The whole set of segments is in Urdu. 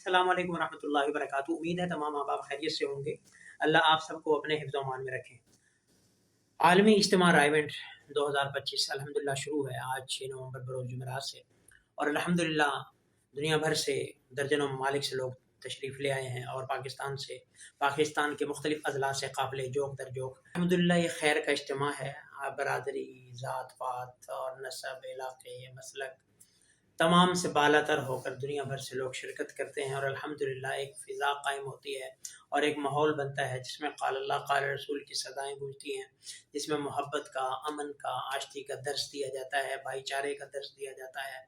السلام علیکم ورحمۃ اللہ وبرکاتہ۔ امید ہے تمام احباب خیریت سے ہوں گے۔ اللہ آپ سب کو اپنے حفظ و امان میں رکھیں۔ عالمی اجتماع رائیونٹ 2025 الحمدللہ شروع ہے آج 6 نومبر بروز جمعرات سے، اور الحمدللہ دنیا بھر سے درجنوں ممالک سے لوگ تشریف لے آئے ہیں، اور پاکستان کے مختلف اضلاع سے قافلے جوک در جوک۔ الحمدللہ یہ خیر کا اجتماع ہے۔ برادری، ذات پات اور نسب، علاقے، مسلک تمام سے بالا تر ہو کر دنیا بھر سے لوگ شرکت کرتے ہیں، اور الحمدللہ ایک فضا قائم ہوتی ہے اور ایک ماحول بنتا ہے جس میں قال اللہ قال رسول کی صدائیں گونجتی ہیں، جس میں محبت کا، امن کا، آشتی کا درس دیا جاتا ہے، بھائی چارے کا درس دیا جاتا ہے،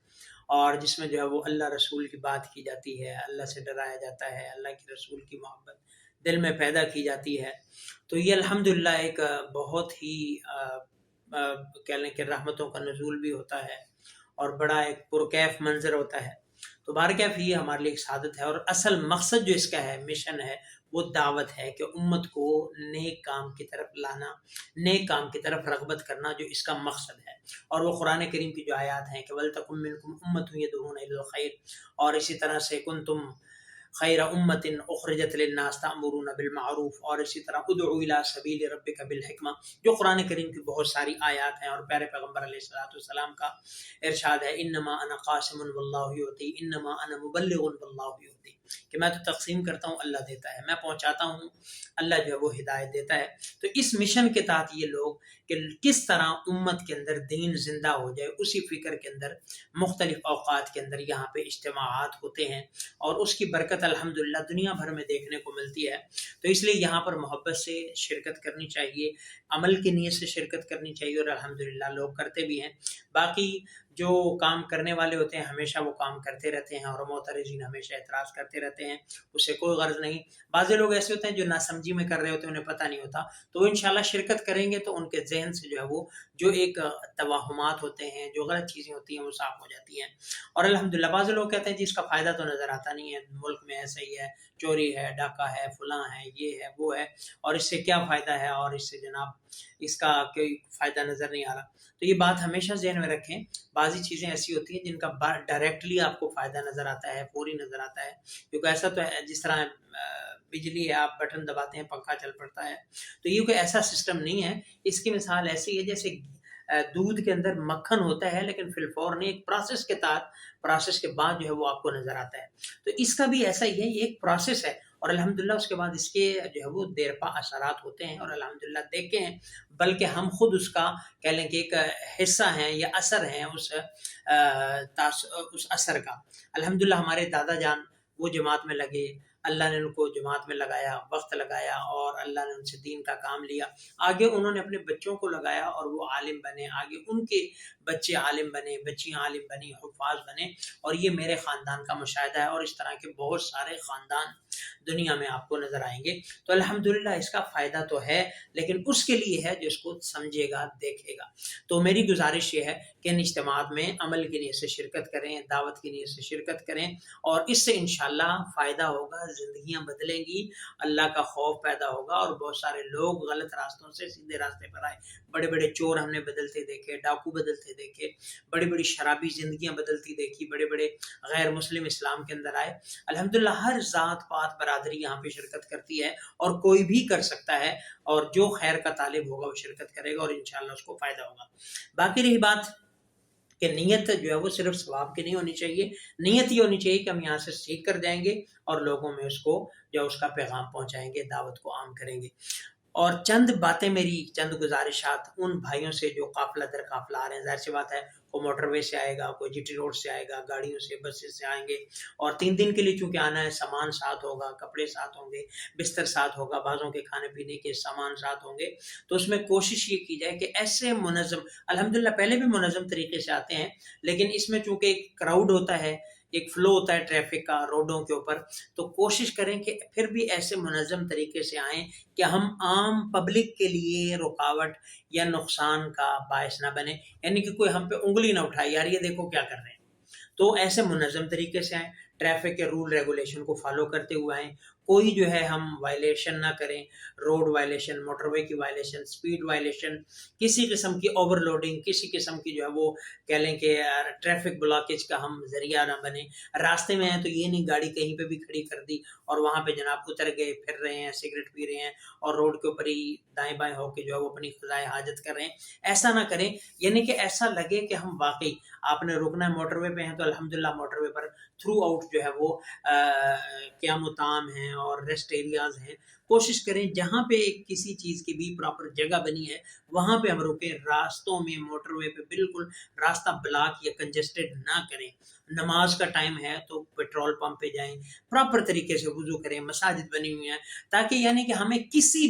اور جس میں جو ہے وہ اللہ رسول کی بات کی جاتی ہے، اللہ سے ڈرایا جاتا ہے، اللہ کے رسول کی محبت دل میں پیدا کی جاتی ہے۔ تو یہ الحمدللہ ایک بہت ہی کہہ لیں کہ رحمتوں کا نزول بھی ہوتا ہے، اور بڑا ایک پرکیف منظر ہوتا ہے۔ تو بارکیف یہ ہمارے لیے ایک سعادت ہے، اور اصل مقصد جو اس کا ہے، مشن ہے، وہ دعوت ہے کہ امت کو نیک کام کی طرف لانا، نیک کام کی طرف رغبت کرنا، جو اس کا مقصد ہے۔ اور وہ قرآن کریم کی جو آیات ہیں کہ وَلْتَكُن مِّنكُمْ أُمَّةٌ يَدْعُونَ إِلَى الْخَيْرِ، اور اسی طرح سے كُنتُم خیر امت اخرجت للناس تأمرون بالمعروف، اور اسی طرح ادعو الی سبیل ربک بالحکمہ، جو قرآن کریم کی بہت ساری آیات ہیں، اور پیارے پیغمبر علیہ السلام کا ارشاد ہے انما انا قاسم واللہ یعطی، انما انا مبلغ واللہ یعطی، کہ میں تو تقسیم کرتا ہوں، اللہ دیتا ہے، میں پہنچاتا ہوں، اللہ جو ہے وہ ہدایت دیتا ہے۔ تو اس مشن کے تحت یہ لوگ کہ کس طرح امت کے اندر دین زندہ ہو جائے، اسی فکر کے اندر مختلف اوقات کے اندر یہاں پہ اجتماعات ہوتے ہیں، اور اس کی برکت الحمدللہ دنیا بھر میں دیکھنے کو ملتی ہے۔ تو اس لیے یہاں پر محبت سے شرکت کرنی چاہیے، عمل کی نیت سے شرکت کرنی چاہیے، اور الحمدللہ لوگ کرتے بھی ہیں۔ باقی جو کام کرنے والے ہوتے ہیں ہمیشہ وہ کام کرتے رہتے ہیں، اور معترضین ہمیشہ اعتراض کرتے رہتے ہیں، اس سے کوئی غرض نہیں۔ بعض لوگ ایسے ہوتے ہیں جو ناسمجھی میں کر رہے ہوتے ہیں، انہیں پتہ نہیں ہوتا، تو وہ انشاءاللہ شرکت کریں گے تو ان کے ذہن سے جو ہے وہ جو ایک توہمات ہوتے ہیں، جو غلط چیزیں ہوتی ہیں، وہ صاف ہو جاتی ہیں۔ اور الحمدللہ بعض لوگ کہتے ہیں جی اس کا فائدہ تو نظر آتا نہیں ہے، ملک میں ایسا ہی ہے، چوری ہے، ڈاکہ ہے، فلاں ہے، یہ ہے، وہ ہے، اور اس سے کیا فائدہ ہے، اور اس سے جناب اس کا کوئی فائدہ نظر نہیں آ رہا۔ تو یہ بات ہمیشہ ذہن میں رکھیں، بعضی چیزیں ایسی ہوتی ہیں جن کا ڈائریکٹلی آپ کو فائدہ نظر آتا ہے، فوری نظر آتا ہے، کیونکہ ایسا تو ہے جس طرح بجلی ہے، آپ بٹن دباتے ہیں پنکھا چل پڑتا ہے، تو یہ کوئی ایسا سسٹم نہیں ہے۔ اس کی مثال ایسی ہے جیسے دودھ کے اندر مکھن ہوتا ہے، لیکن فی الفور نہیں، ایک پروسیس کے تحت، پروسیس کے بعد جو ہے وہ آپ کو نظر آتا ہے۔ تو اس کا بھی ایسا ہی ہے، یہ ایک پروسیس ہے، اور الحمدللہ اس کے بعد اس کے جو ہے وہ دیرپا اثرات ہوتے ہیں، اور الحمدللہ دیکھے ہیں، بلکہ ہم خود اس کا کہہ لیں کہ ایک حصہ ہیں یا اثر ہیں اس اثر کا۔ الحمدللہ ہمارے دادا جان وہ جماعت میں لگے، اللہ نے ان کو جماعت میں لگایا، وقت لگایا، اور اللہ نے ان سے دین کا کام لیا، آگے انہوں نے اپنے بچوں کو لگایا اور وہ عالم بنے، آگے ان کے بچے عالم بنے، بچیاں عالم بنی، حفاظ بنے، اور یہ میرے خاندان کا مشاہدہ ہے، اور اس طرح کے بہت سارے خاندان دنیا میں آپ کو نظر آئیں گے۔ تو الحمدللہ اس کا فائدہ تو ہے، لیکن اس کے لیے ہے جو اس کو سمجھے گا، دیکھے گا۔ تو میری گزارش یہ ہے کہ ان اجتماعات میں عمل کی نیت سے شرکت کریں، دعوت کی نیت سے شرکت کریں، اور اس سے انشاءاللہ فائدہ ہوگا، زندگیاں بدلیں گی، اللہ کا خوف پیدا ہوگا، اور بہت سارے لوگ غلط راستوں سے سیدھے راستے پر آئے۔ بڑے بڑے چور ہم نے بدلتے دیکھے، ڈاکو بدلتے دیکھے، بڑی بڑی شرابی زندگیاں بدلتی دیکھی، بڑے بڑے غیر مسلم اسلام کے اندر آئے۔ الحمدللہ ہر ذات پات برادری یہاں پہ شرکت کرتی ہے، اور کوئی بھی کر سکتا ہے، اور جو خیر کا طالب ہوگا وہ شرکت کرے گا، اور انشاءاللہ اس کو فائدہ ہوگا۔ باقی رہی بات کہ نیت جو ہے وہ صرف ثواب کی نہیں ہونی چاہیے، نیت یہ ہونی چاہیے کہ ہم یہاں سے سیکھ کر جائیں گے، اور لوگوں میں اس کو جو اس کا پیغام پہنچائیں گے، دعوت کو عام کریں گے۔ اور چند باتیں میری، چند گزارشات ان بھائیوں سے جو قافلہ در قافلہ آ رہے ہیں، ظاہر سی بات ہے کوئی موٹر وے سے آئے گا، کوئی جی ٹی روڈ سے آئے گا، گاڑیوں سے، بسیں سے آئیں گے، اور 3 دن کے لیے چونکہ آنا ہے، سامان ساتھ ہوگا، کپڑے ساتھ ہوں گے، بستر ساتھ ہوگا، بعضوں کے کھانے پینے کے سامان ساتھ ہوں گے۔ تو اس میں کوشش یہ کی جائے کہ ایسے منظم، الحمدللہ پہلے بھی منظم طریقے سے آتے ہیں، لیکن اس میں چونکہ ایک کراؤڈ ہوتا ہے، ایک فلو ہوتا ہے ٹریفک کا روڈوں کے اوپر، تو کوشش کریں کہ پھر بھی ایسے منظم طریقے سے آئیں کہ ہم عام پبلک کے لیے رکاوٹ یا نقصان کا باعث نہ بنے، یعنی کہ کوئی ہم پہ انگلی نہ اٹھائے، یار یہ دیکھو کیا کر رہے ہیں۔ تو ایسے منظم طریقے سے آئیں، ٹریفک کے رول ریگولیشن کو فالو کرتے ہوئے آئیں، کوئی جو ہے ہم وائلیشن نہ کریں، روڈ وائلیشن، موٹر وے کی وائلیشن، سپیڈ وائلیشن، کسی قسم کی اوور لوڈنگ، کسی قسم کی جو ہے وہ کہہ لیں کہ ٹریفک بلاکیج کا ہم ذریعہ نہ بنے۔ راستے میں ہیں تو یہ نہیں گاڑی کہیں پہ بھی کھڑی کر دی اور وہاں پہ جناب اتر گئے، پھر رہے ہیں، سگریٹ پی رہے ہیں اور روڈ کے اوپر ہی دائیں بائیں ہو کے جو ہے وہ اپنی قضائے حاجت کر رہے ہیں۔ ایسا نہ کریں، یعنی کہ ایسا لگے کہ ہم واقعی آپ نے رکنا ہے موٹر وے پہ ہیں تو الحمدللہ موٹر وے پر تھرو آؤٹ جو ہے وہ قیام و طعام ہیں اور ریسٹ ایریاز ہیں۔ کوشش کریں جہاں پہ کسی چیز کی بھی پراپر جگہ بنی ہے وہاں پہ ہم رکیں، راستوں میں موٹر وے پہ بالکل راستہ بلاک یا کنجسٹڈ نہ کریں۔ نماز کا ٹائم ہے تو پیٹرول پمپ پہ جائیں، پراپر طریقے سے وضو کریں، مساجد بنی ہوئی ہیں تاکہ یعنی کہ ہمیں کسی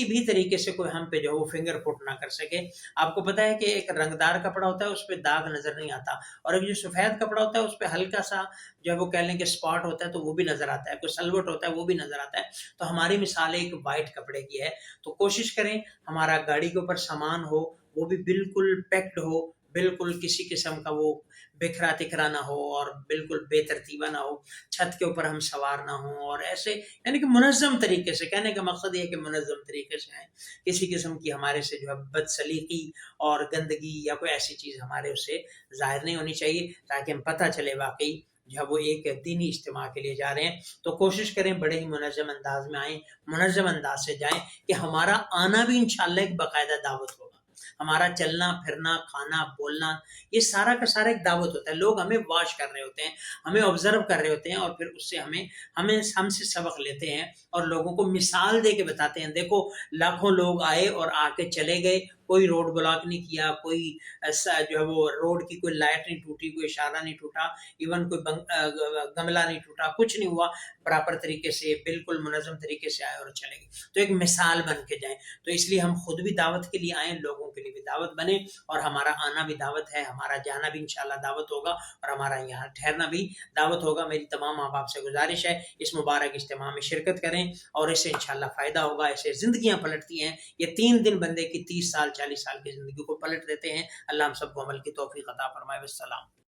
بھی طریقے سے کوئی ہم پہ جو ہے وہ فنگر پٹ نہ کر سکے۔ آپ کو پتہ ہے کہ ایک رنگدار کپڑا ہوتا ہے اس پہ داغ نظر نہیں آتا، اور ایک جو سفید کپڑا ہوتا ہے اس پہ ہلکا سا جو ہے وہ کہہ لیں کہ اسپاٹ ہوتا ہے تو وہ بھی نظر آتا ہے، کوئی سلوٹ ہوتا ہے وہ بھی نظر آتا ہے۔ تو ہماری مثال ایک وائٹ کپڑے کی ہے، تو کوشش کریں ہمارا گاڑی کے اوپر سامان ہو وہ بھی بالکل پیکڈ ہو، بالکل کسی قسم کا وہ بکھرا تکھرا نہ ہو اور بالکل بے ترتیبہ نہ ہو، چھت کے اوپر ہم سوار نہ ہوں، اور ایسے یعنی کہ منظم طریقے سے، کہنے کا مقصد یہ ہے کہ منظم طریقے سے آئیں، کسی قسم کی ہمارے سے جو ہے بد سلیقی اور گندگی یا کوئی ایسی چیز ہمارے اس سے ظاہر نہیں ہونی چاہیے، تاکہ ہم پتہ چلے واقعی جو ہے وہ ایک دینی اجتماع کے لیے جا رہے ہیں۔ تو کوشش کریں بڑے ہی منظم انداز میں آئیں، منظم انداز سے جائیں کہ ہمارا آنا بھی انشاءاللہ ایک باقاعدہ دعوت ہوگا۔ ہمارا چلنا پھرنا کھانا بولنا یہ سارا کا سارا ایک دعوت ہوتا ہے، لوگ ہمیں واچ کر رہے ہوتے ہیں، ہمیں آبزرو کر رہے ہوتے ہیں، اور پھر اس سے ہم سے سبق لیتے ہیں اور لوگوں کو مثال دے کے بتاتے ہیں، دیکھو لاکھوں لوگ آئے اور آ کے چلے گئے، کوئی روڈ بلاک نہیں کیا، کوئی ایسا جو ہے وہ روڈ کی کوئی لائٹ نہیں ٹوٹی، کوئی اشارہ نہیں ٹوٹا، ایون کوئی گملہ نہیں ٹوٹا، کچھ نہیں ہوا، پراپر طریقے سے بالکل منظم طریقے سے آئے اور چلے گئے۔ تو ایک مثال بن کے جائیں، تو اس لیے ہم خود بھی دعوت کے لیے آئیں، لوگوں کے لیے بھی دعوت بنے، اور ہمارا آنا بھی دعوت ہے، ہمارا جانا بھی انشاءاللہ دعوت ہوگا، اور ہمارا یہاں ٹھہرنا بھی دعوت ہوگا۔ میری تمام ماں باپ سے گزارش ہے اس مبارک اجتماع میں شرکت کریں، اور اس سے انشاءاللہ فائدہ ہوگا، اس سے زندگیاں پلٹتی ہیں۔ یہ 3 دن بندے کی 30 سال 40 سال کی زندگی کو پلٹ دیتے ہیں۔ اللہ ہم سب کو عمل کی توفیق عطا فرمائے۔ والسلام۔